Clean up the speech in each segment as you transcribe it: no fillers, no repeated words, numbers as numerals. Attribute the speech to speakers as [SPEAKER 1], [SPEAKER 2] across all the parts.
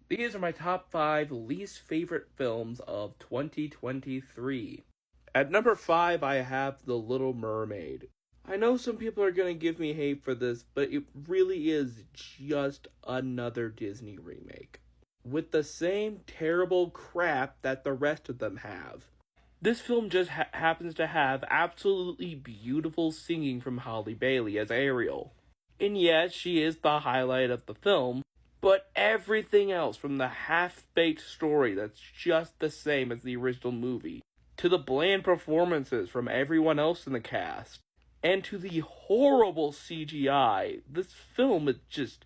[SPEAKER 1] These are my top 5 least favorite films of 2023. At number 5, I have The Little Mermaid. I know some people are going to give me hate for this, but it really is just another Disney remake, with the same terrible crap that the rest of them have. This film just happens to have absolutely beautiful singing from Halle Bailey as Ariel. And yes, she is the highlight of the film, but everything else, from the half-baked story that's just the same as the original movie, to the bland performances from everyone else in the cast, and to the horrible CGI, this film is just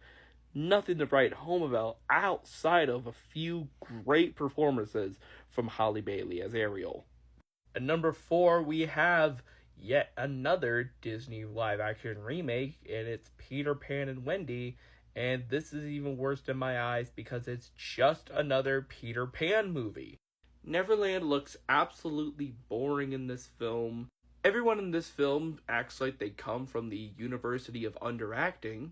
[SPEAKER 1] nothing to write home about outside of a few great performances from Halle Bailey as Ariel. At number 4, we have yet another Disney live-action remake, and it's Peter Pan and Wendy, and this is even worse in my eyes because it's just another Peter Pan movie. Neverland looks absolutely boring in this film. Everyone in this film acts like they come from the University of Underacting,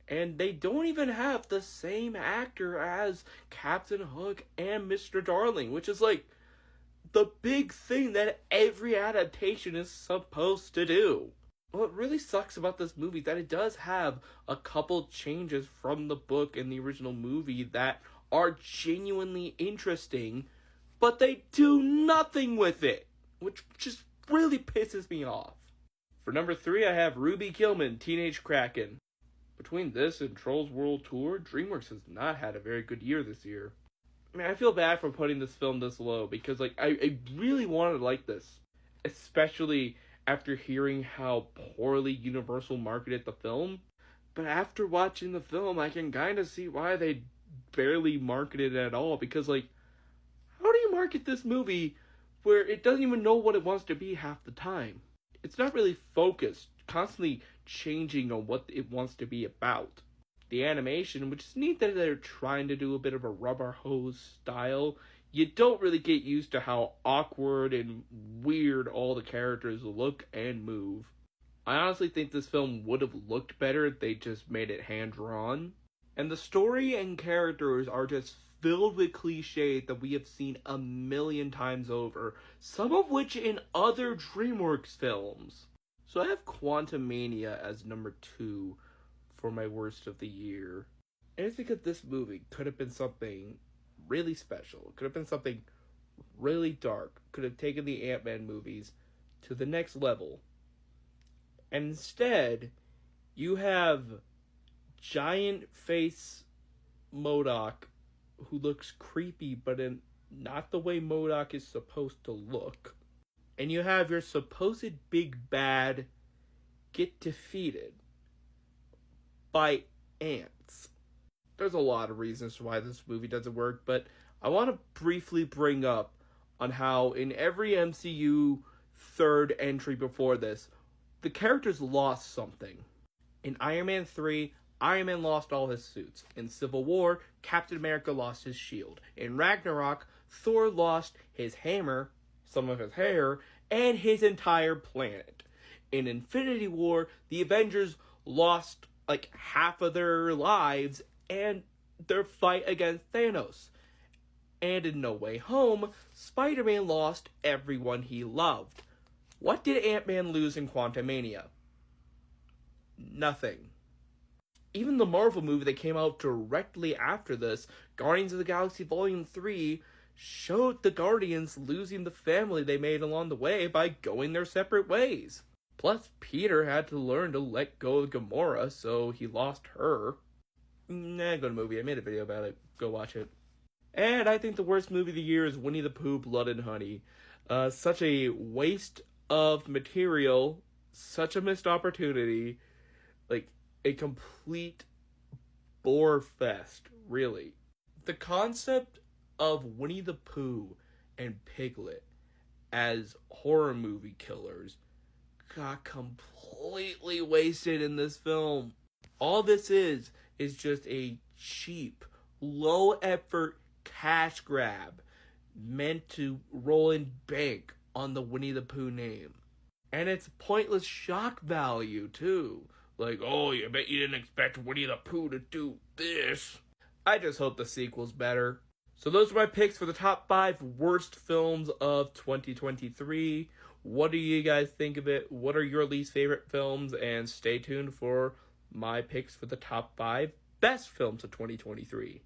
[SPEAKER 1] and they don't even have the same actor as Captain Hook and Mr. Darling, which is like the big thing that every adaptation is supposed to do. What really sucks about this movie is that it does have a couple changes from the book and the original movie that are genuinely interesting, but they do nothing with it, which just really pisses me off. For number 3, I have Ruby Gillman, Teenage Kraken. Between this and Trolls World Tour, DreamWorks has not had a very good year this year. I mean, I feel bad for putting this film this low, because I really wanted to like this, especially after hearing how poorly Universal marketed the film. But after watching the film, I can kind of see why they barely marketed it at all, because how do you market this movie where it doesn't even know what it wants to be half the time? It's not really focused, constantly changing on what it wants to be about. The animation, which is neat that they're trying to do a bit of a rubber hose style, you don't really get used to how awkward and weird all the characters look and move. I honestly think this film would have looked better if they just made it hand-drawn. And the story and characters are just filled with cliches that we have seen a million times over, some of which in other DreamWorks films. So I have Quantumania as number 2 for my worst of the year. And it's because this movie could have been something really special. It could have been something really dark. Could have taken the Ant-Man movies to the next level. And instead, you have giant face MODOK, who looks creepy, but in not the way MODOK is supposed to look. And you have your supposed big bad get defeated by ants. There's a lot of reasons why this movie doesn't work, but I want to briefly bring up on how in every MCU third entry before this, the characters lost something. In Iron Man 3, Iron Man lost all his suits. In Civil War, Captain America lost his shield. In Ragnarok, Thor lost his hammer, some of his hair, and his entire planet. In Infinity War, the Avengers lost half of their lives and their fight against Thanos. And in No Way Home, Spider-Man lost everyone he loved. What did Ant-Man lose in Quantumania? Nothing. Even the Marvel movie that came out directly after this, Guardians of the Galaxy Volume 3, showed the Guardians losing the family they made along the way by going their separate ways. Plus, Peter had to learn to let go of Gamora, so he lost her. Good movie. I made a video about it. Go watch it. And I think the worst movie of the year is Winnie the Pooh, Blood and Honey. Such a waste of material. Such a missed opportunity. A complete bore fest, really. The concept of Winnie the Pooh and Piglet as horror movie killers got completely wasted in this film. All this is just a cheap, low-effort cash grab meant to roll in bank on the Winnie the Pooh name. And it's pointless shock value, too. Oh, you bet you didn't expect Winnie the Pooh to do this. I just hope the sequel's better. So those are my picks for the top 5 worst films of 2023. What do you guys think of it? What are your least favorite films? And stay tuned for my picks for the top 5 best films of 2023.